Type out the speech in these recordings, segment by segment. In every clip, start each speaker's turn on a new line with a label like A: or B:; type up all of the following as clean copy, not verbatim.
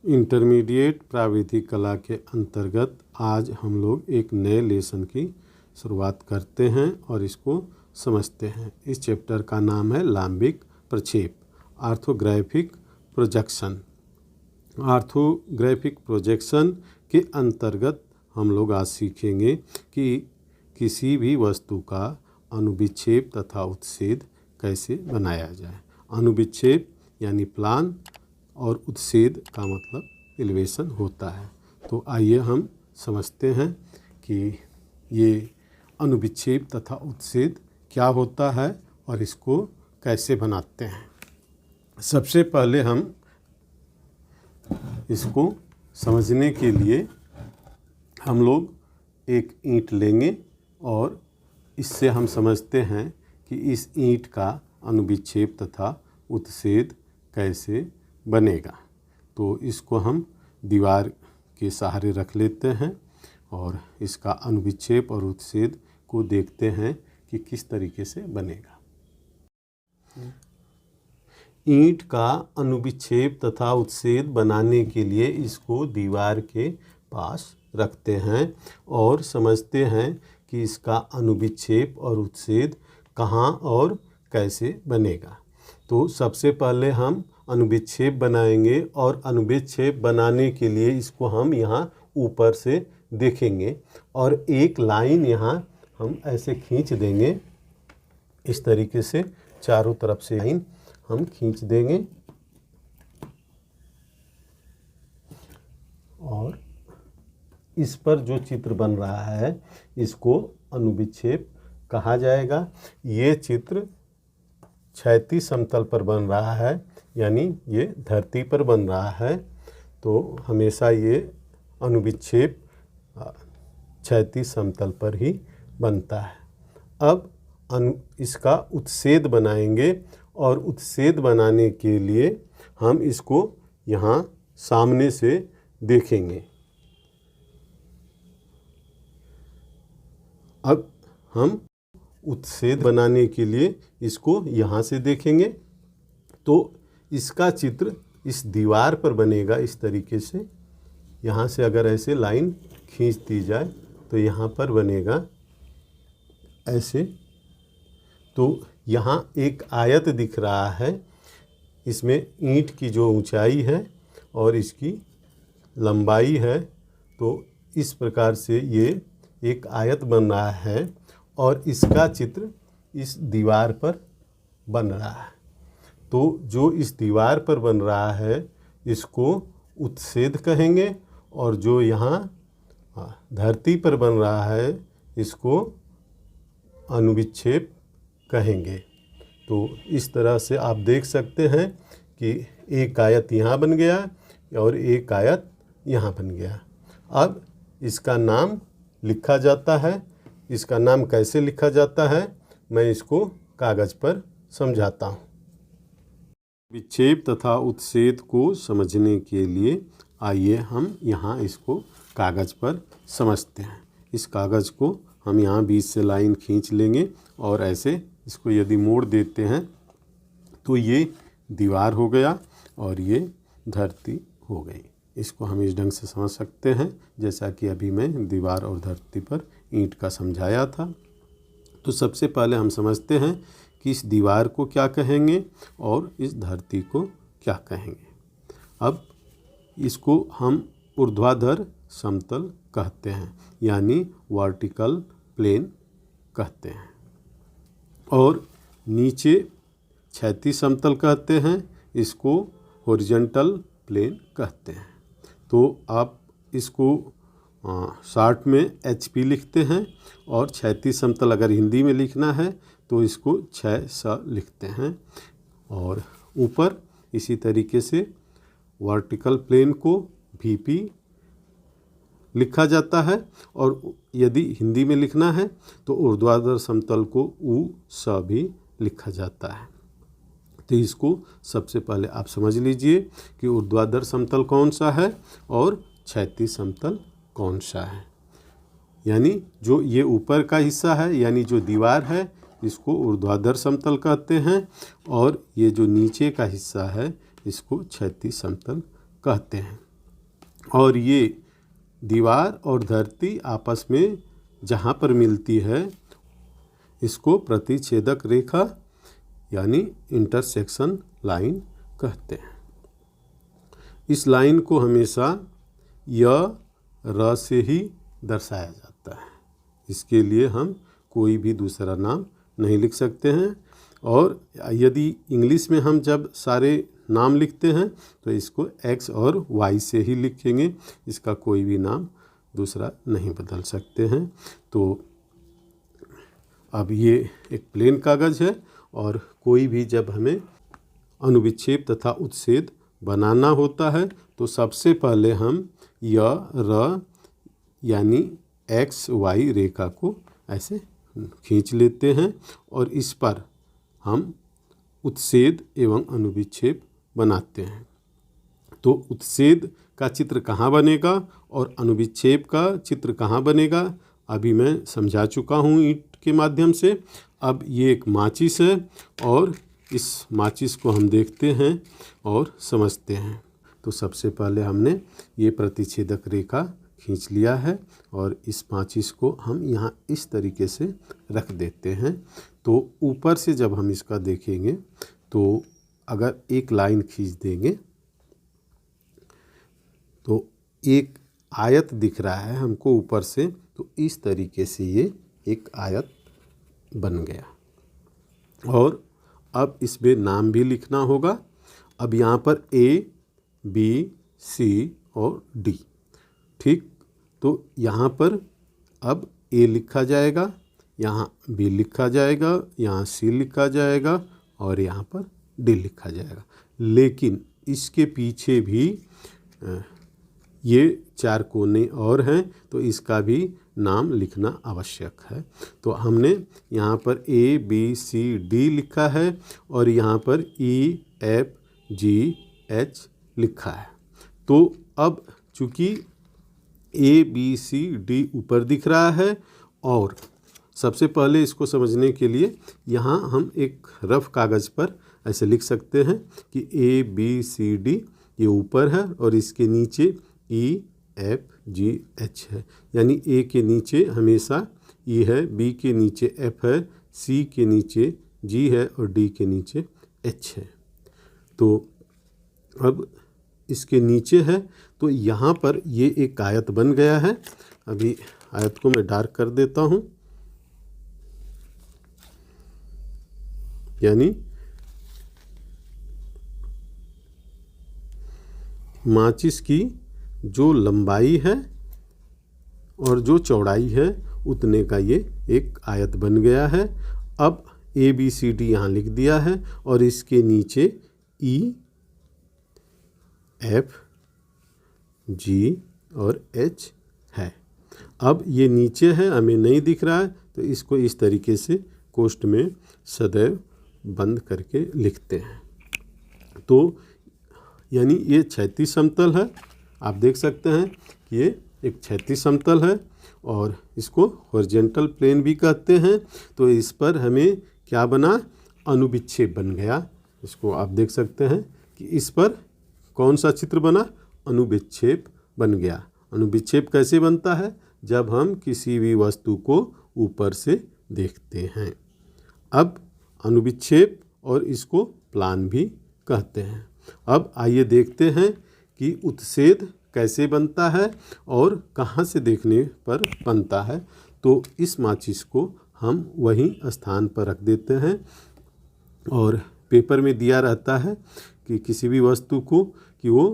A: Intermediate प्राविधिक कला के अंतर्गत आज हम लोग एक नए लेसन की शुरुआत करते हैं और इसको समझते हैं। इस चैप्टर का नाम है लांबिक प्रक्षेप, ऑर्थोग्राफिक प्रोजेक्शन। ऑर्थोग्राफिक प्रोजेक्शन के अंतर्गत हम लोग आज सीखेंगे कि किसी भी वस्तु का अनुविक्षेप तथा उत्छेद कैसे बनाया जाए। अनुविक्षेप यानी प्लान और उत्छेद का मतलब एलिवेशन होता है। तो आइए हम समझते हैं कि ये अनुविक्षेप तथा उत्छेद क्या होता है और इसको कैसे बनाते हैं। सबसे पहले हम इसको समझने के लिए हम लोग एक ईंट लेंगे और इससे हम समझते हैं कि इस ईंट का अनुविक्षेप तथा उत्छेद कैसे बनेगा। तो इसको हम दीवार के सहारे रख लेते हैं और इसका अनुविक्षेप और उत्छेद को देखते हैं कि किस तरीके से बनेगा। ईंट का अनुविक्षेप तथा उत्छेद बनाने के लिए इसको दीवार के पास रखते हैं और समझते हैं कि इसका अनुविक्षेप और उत्छेद कहाँ और कैसे बनेगा। तो सबसे पहले हम अनुविक्षेप बनाएंगे और अनुविक्षेप बनाने के लिए इसको हम यहाँ ऊपर से देखेंगे और एक लाइन यहाँ हम ऐसे खींच देंगे। इस तरीके से चारों तरफ से लाइन हम खींच देंगे और इस पर जो चित्र बन रहा है इसको अनुविक्षेप कहा जाएगा। ये चित्र क्षैतिज समतल पर बन रहा है, यानी ये धरती पर बन रहा है। तो हमेशा ये अनुविक्षेप क्षैतिज समतल पर ही बनता है। अब इसका उत्छेद बनाएंगे और उत्छेद बनाने के लिए हम इसको यहाँ सामने से देखेंगे। अब हम उत्छेद बनाने के लिए इसको यहाँ से देखेंगे तो इसका चित्र इस दीवार पर बनेगा। इस तरीके से यहाँ से अगर ऐसे लाइन खींच दी जाए तो यहाँ पर बनेगा ऐसे। तो यहाँ एक आयत दिख रहा है, इसमें ईंट की जो ऊंचाई है और इसकी लंबाई है। तो इस प्रकार से ये एक आयत बन रहा है और इसका चित्र इस दीवार पर बन रहा है। तो जो इस दीवार पर बन रहा है इसको उत्छेद कहेंगे और जो यहाँ धरती पर बन रहा है इसको अनुविक्षेप कहेंगे। तो इस तरह से आप देख सकते हैं कि एक आयत यहाँ बन गया और एक आयत यहाँ बन गया। अब इसका नाम लिखा जाता है। इसका नाम कैसे लिखा जाता है मैं इसको कागज़ पर समझाता हूँ। विक्षेप तथा उत्छेद को समझने के लिए आइए हम यहाँ इसको कागज़ पर समझते हैं। इस कागज़ को हम यहाँ बीच से लाइन खींच लेंगे और ऐसे इसको यदि मोड़ देते हैं तो ये दीवार हो गया और ये धरती हो गई। इसको हम इस ढंग से समझ सकते हैं जैसा कि अभी मैं दीवार और धरती पर ईंट का समझाया था। तो सबसे पहले हम समझते हैं कि इस दीवार को क्या कहेंगे और इस धरती को क्या कहेंगे। अब इसको हम ऊर्ध्वाधर समतल कहते हैं, यानी वर्टिकल प्लेन कहते हैं, और नीचे क्षैतिज समतल कहते हैं, इसको हॉरिजॉन्टल प्लेन कहते हैं। तो आप इसको शॉर्ट में HP लिखते हैं और क्षैतिज समतल अगर हिंदी में लिखना है तो इसको 6 लिखते हैं। और ऊपर इसी तरीके से वर्टिकल प्लेन को VP लिखा जाता है और यदि हिंदी में लिखना है तो ऊर्ध्वाधर समतल को US भी लिखा जाता है। तो इसको सबसे पहले आप समझ लीजिए कि ऊर्ध्वाधर समतल कौन सा है और क्षैतिज समतल कौन सा है। यानी जो ये ऊपर का हिस्सा है यानी जो दीवार है इसको ऊर्ध्वाधर समतल कहते हैं और ये जो नीचे का हिस्सा है इसको क्षैतिज समतल कहते हैं। और ये दीवार और धरती आपस में जहाँ पर मिलती है इसको प्रतिच्छेदक रेखा यानी इंटरसेक्शन लाइन कहते हैं। इस लाइन को हमेशा य र से ही दर्शाया जाता है। इसके लिए हम कोई भी दूसरा नाम नहीं लिख सकते हैं। और यदि इंग्लिश में हम जब सारे नाम लिखते हैं तो इसको एक्स और वाई से ही लिखेंगे, इसका कोई भी नाम दूसरा नहीं बदल सकते हैं। तो अब ये एक प्लेन कागज़ है और कोई भी जब हमें अनुविच्छेद तथा उत्छेद बनाना होता है तो सबसे पहले हम य र यानी एक्स वाई रेखा को ऐसे खींच लेते हैं और इस पर हम उत्छेद एवं अनुविच्छेद बनाते हैं। तो उत्छेद का चित्र कहाँ बनेगा और अनुविच्छेद का चित्र कहाँ बनेगा अभी मैं समझा चुका हूँ ईंट के माध्यम से। अब ये एक माचिस है और इस माचिस को हम देखते हैं और समझते हैं। तो सबसे पहले हमने ये प्रतिच्छेदक रेखा खींच लिया है और इस माचिस को हम यहाँ इस तरीके से रख देते हैं। तो ऊपर से जब हम इसका देखेंगे तो अगर एक लाइन खींच देंगे तो एक आयत दिख रहा है हमको ऊपर से। तो इस तरीके से ये एक आयत बन गया और अब इसमें नाम भी लिखना होगा। अब यहाँ पर ए बी सी और डी, ठीक। तो यहाँ पर अब ए लिखा जाएगा, यहाँ बी लिखा जाएगा, यहाँ सी लिखा जाएगा और यहाँ पर डी लिखा जाएगा। लेकिन इसके पीछे भी ये चार कोने और हैं तो इसका भी नाम लिखना आवश्यक है। तो हमने यहाँ पर ए बी सी डी लिखा है और यहाँ पर ई एफ जी एच लिखा है। तो अब चूँकि ए बी सी डी ऊपर दिख रहा है और सबसे पहले इसको समझने के लिए यहाँ हम एक रफ कागज़ पर ऐसे लिख सकते हैं कि ए बी सी डी ये ऊपर है और इसके नीचे ई एफ जी एच है। यानी ए के नीचे हमेशा ई है, बी के नीचे एफ है, सी के नीचे जी है और डी के नीचे एच है। तो अब इसके नीचे है तो यहाँ पर ये एक आयत बन गया है। अभी आयत को मैं डार्क कर देता हूँ। यानी माचिस की जो लंबाई है और जो चौड़ाई है उतने का ये एक आयत बन गया है। अब ए बी सी डी यहाँ लिख दिया है और इसके नीचे ई एफ जी और एच है। अब ये नीचे है, हमें नहीं दिख रहा है तो इसको इस तरीके से कोष्ठ में सदैव बंद करके लिखते हैं। तो यानी ये क्षैतिज समतल है, आप देख सकते हैं कि ये एक क्षैतिज समतल है और इसको हॉरिजॉन्टल प्लेन भी कहते हैं। तो इस पर हमें क्या बना, अनुविच्छेद बन गया। इसको आप देख सकते हैं कि इस पर कौन सा चित्र बना, अनुविच्छेद बन गया। अनुविच्छेद कैसे बनता है, जब हम किसी भी वस्तु को ऊपर से देखते हैं। अब अनुविच्छेद और इसको प्लान भी कहते हैं। अब आइए देखते हैं कि उत्छेद कैसे बनता है और कहाँ से देखने पर बनता है। तो इस माचिस को हम वहीं स्थान पर रख देते हैं और पेपर में दिया रहता है कि किसी भी वस्तु को कि वो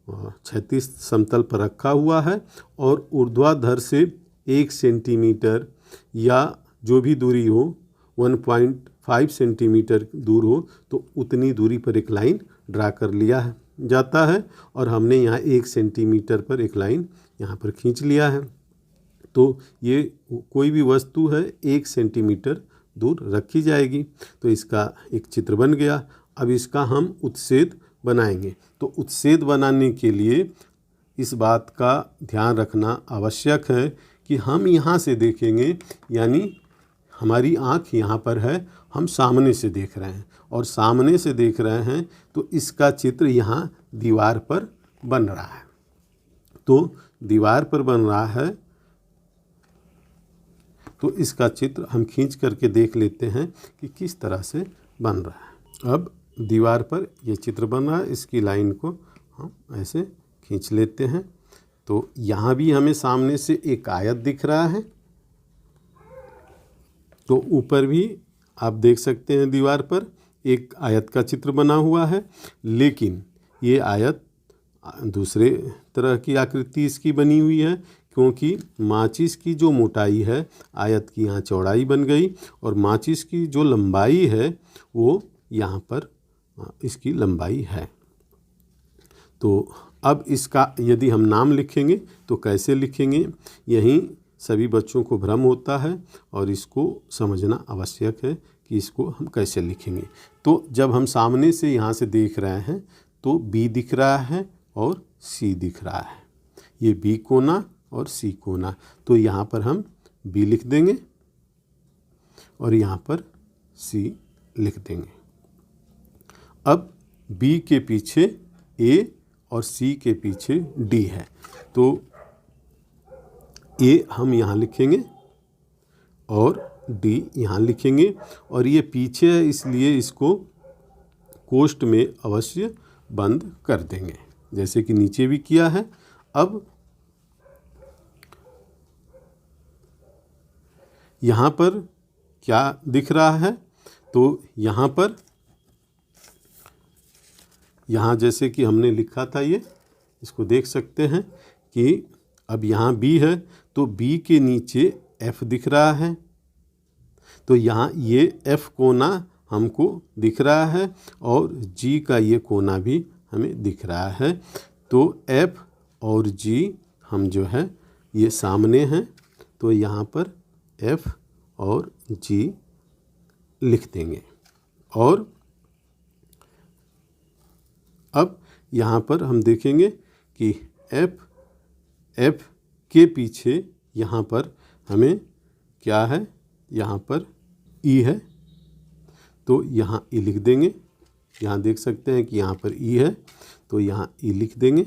A: क्षैतिज समतल पर रखा हुआ है और ऊर्ध्वाधर से 1 सेंटीमीटर या जो भी दूरी हो 1.5 सेंटीमीटर दूर हो तो उतनी दूरी पर एक लाइन ड्रा कर लिया जाता है और हमने यहाँ 1 सेंटीमीटर पर एक लाइन यहाँ पर खींच लिया है। तो ये कोई भी वस्तु है 1 सेंटीमीटर दूर रखी जाएगी। तो इसका एक चित्र बन गया। अब इसका हम उत्छेद बनाएंगे। तो उत्छेद बनाने के लिए इस बात का ध्यान रखना आवश्यक है कि हम यहाँ से देखेंगे, यानी हमारी आँख यहाँ पर है, हम सामने से देख रहे हैं और सामने से देख रहे हैं तो इसका चित्र यहाँ दीवार पर बन रहा है। तो दीवार पर बन रहा है, तो इसका चित्र हम खींच करके देख लेते हैं कि किस तरह से बन रहा है। अब दीवार पर ये चित्र बन रहा है, इसकी लाइन को हम ऐसे खींच लेते हैं। तो यहाँ भी हमें सामने से एक आयत दिख रहा है, तो ऊपर भी आप देख सकते हैं दीवार पर एक आयत का चित्र बना हुआ है, लेकिन ये आयत दूसरे तरह की आकृति इसकी बनी हुई है, क्योंकि माचिस की जो मोटाई है आयत की यहाँ चौड़ाई बन गई, और माचिस की जो लंबाई है वो यहाँ पर इसकी लंबाई है। तो अब इसका यदि हम नाम लिखेंगे तो कैसे लिखेंगे, यहीं सभी बच्चों को भ्रम होता है और इसको समझना आवश्यक है कि इसको हम कैसे लिखेंगे। तो जब हम सामने से यहाँ से देख रहे हैं तो बी दिख रहा है और सी दिख रहा है, ये बी कोना और सी कोना, तो यहाँ पर हम बी लिख देंगे और यहाँ पर सी लिख देंगे। अब बी के पीछे ए और सी के पीछे डी है, तो ए हम यहाँ लिखेंगे और डी यहाँ लिखेंगे, और ये पीछे है इसलिए इसको कोष्ठ में अवश्य बंद कर देंगे, जैसे कि नीचे भी किया है। अब यहाँ पर क्या दिख रहा है, तो यहाँ जैसे कि हमने लिखा था, ये इसको देख सकते हैं कि अब यहाँ बी है तो बी के नीचे एफ दिख रहा है, तो यहाँ ये एफ कोना हमको दिख रहा है और जी का ये कोना भी हमें दिख रहा है। तो एफ और जी हम जो है ये सामने हैं, तो यहाँ पर एफ और जी लिख देंगे। और अब यहाँ पर हम देखेंगे कि एफ के पीछे यहाँ पर हमें क्या है, यहाँ पर ई है, तो यहाँ ई लिख देंगे। यहाँ देख सकते हैं कि यहाँ पर ई है, तो यहाँ ई लिख देंगे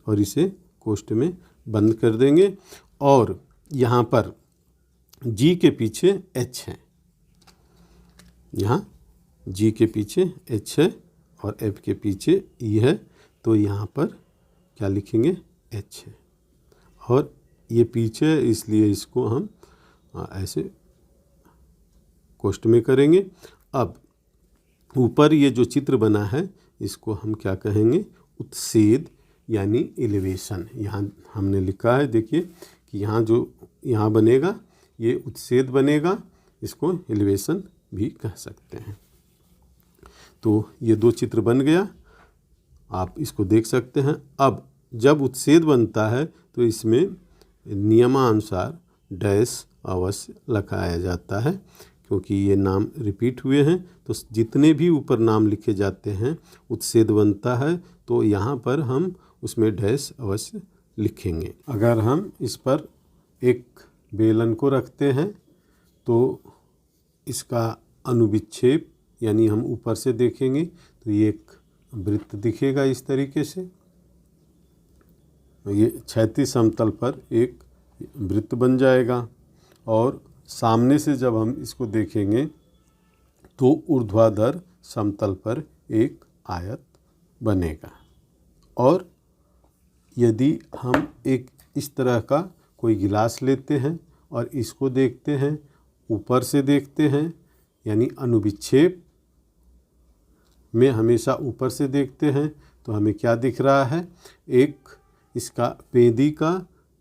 A: और इसे कोष्ठ में बंद कर देंगे। और यहाँ पर जी के पीछे एच है, यहाँ जी के पीछे एच है और एफ के पीछे ई है, तो यहाँ पर क्या लिखेंगे, एच है, और ये पीछे है इसलिए इसको हम ऐसे कोष्ठ में करेंगे। अब ऊपर ये जो चित्र बना है इसको हम क्या कहेंगे, उत्सेद यानी एलिवेशन। यहाँ हमने लिखा है, देखिए कि यहाँ बनेगा ये उत्सेद बनेगा, इसको एलिवेशन भी कह सकते हैं। तो ये दो चित्र बन गया, आप इसको देख सकते हैं। अब जब उत्सेद बनता है तो इसमें नियमानुसार डैश अवश्य लगाया जाता है, क्योंकि ये नाम रिपीट हुए हैं, तो जितने भी ऊपर नाम लिखे जाते हैं उत्सेद बनता है, तो यहाँ पर हम उसमें डैश अवश्य लिखेंगे। अगर हम इस पर एक बेलन को रखते हैं तो इसका अनुविक्षेप यानी हम ऊपर से देखेंगे तो ये एक वृत्त दिखेगा इस तरीके से, ये क्षैतिज समतल पर एक वृत्त बन जाएगा। और सामने से जब हम इसको देखेंगे तो ऊर्ध्वाधर समतल पर एक आयत बनेगा। और यदि हम एक इस तरह का कोई गिलास लेते हैं और इसको देखते हैं, ऊपर से देखते हैं, यानी अनुविक्षेप में हमेशा ऊपर से देखते हैं, तो हमें क्या दिख रहा है, एक इसका पेंदी का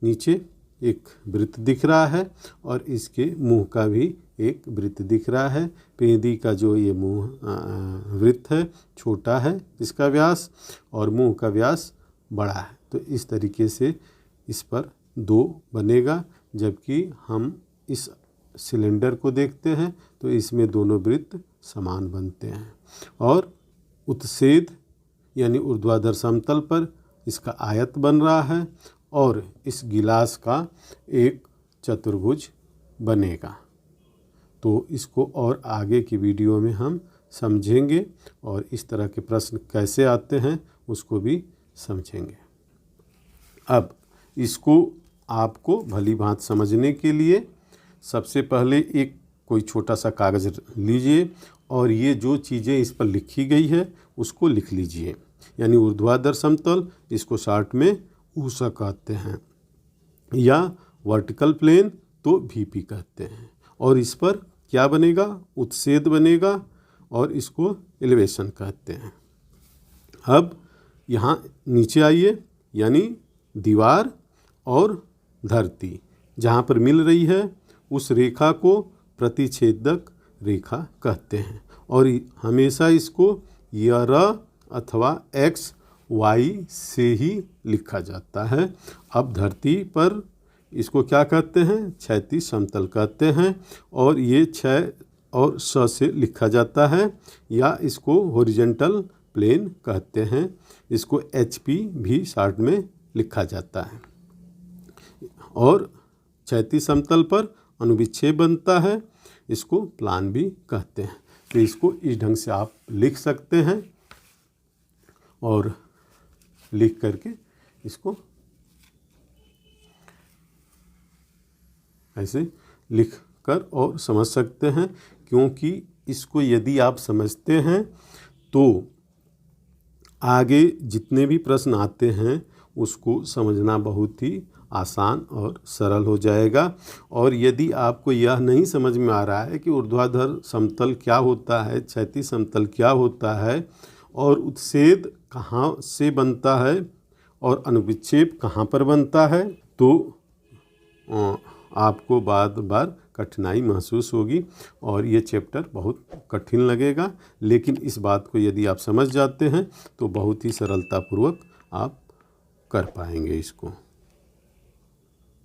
A: नीचे एक वृत्त दिख रहा है और इसके मुंह का भी एक वृत्त दिख रहा है। पेंदी का जो ये मुंह वृत्त है छोटा है इसका व्यास, और मुंह का व्यास बड़ा है, तो इस तरीके से इस पर दो बनेगा। जबकि हम इस सिलेंडर को देखते हैं तो इसमें दोनों वृत्त समान बनते हैं। और उत्सेद यानी ऊर्ध्वाधर समतल पर इसका आयत बन रहा है और इस गिलास का एक चतुर्भुज बनेगा। तो इसको और आगे की वीडियो में हम समझेंगे और इस तरह के प्रश्न कैसे आते हैं उसको भी समझेंगे। अब इसको आपको भली भांति समझने के लिए सबसे पहले एक कोई छोटा सा कागज़ लीजिए और ये जो चीज़ें इस पर लिखी गई है उसको लिख लीजिए। यानी ऊर्ध्वाधर समतल, इसको शॉर्ट में ऊषा कहते हैं, या वर्टिकल प्लेन तो वीपी कहते हैं। और इस पर क्या बनेगा, उत्सेद बनेगा और इसको एलिवेशन कहते हैं। अब यहाँ नीचे आइए, यानी दीवार और धरती जहाँ पर मिल रही है उस रेखा को प्रतिच्छेदक रेखा कहते हैं और हमेशा इसको या र अथवा एक्स वाई से ही लिखा जाता है। अब धरती पर इसको क्या कहते हैं, क्षैतिज समतल कहते हैं और ये क्षय और स से लिखा जाता है, या इसको हॉरिजॉन्टल प्लेन कहते हैं। इसको HP भी शॉर्ट में लिखा जाता है। और क्षैतिज समतल पर अनुविच्छेद बनता है, इसको प्लान भी कहते हैं। तो इसको इस ढंग से आप लिख सकते हैं और लिख करके इसको ऐसे लिख कर और समझ सकते हैं, क्योंकि इसको यदि आप समझते हैं तो आगे जितने भी प्रश्न आते हैं उसको समझना बहुत ही आसान और सरल हो जाएगा। और यदि आपको यह नहीं समझ में आ रहा है कि ऊर्ध्वाधर समतल क्या होता है, क्षैतिज समतल क्या होता है और उत्सेद कहाँ से बनता है और अनुविच्छेद कहाँ पर बनता है, तो आपको बार बार कठिनाई महसूस होगी और ये चैप्टर बहुत कठिन लगेगा। लेकिन इस बात को यदि आप समझ जाते हैं तो बहुत ही सरलतापूर्वक आप कर पाएंगे इसको।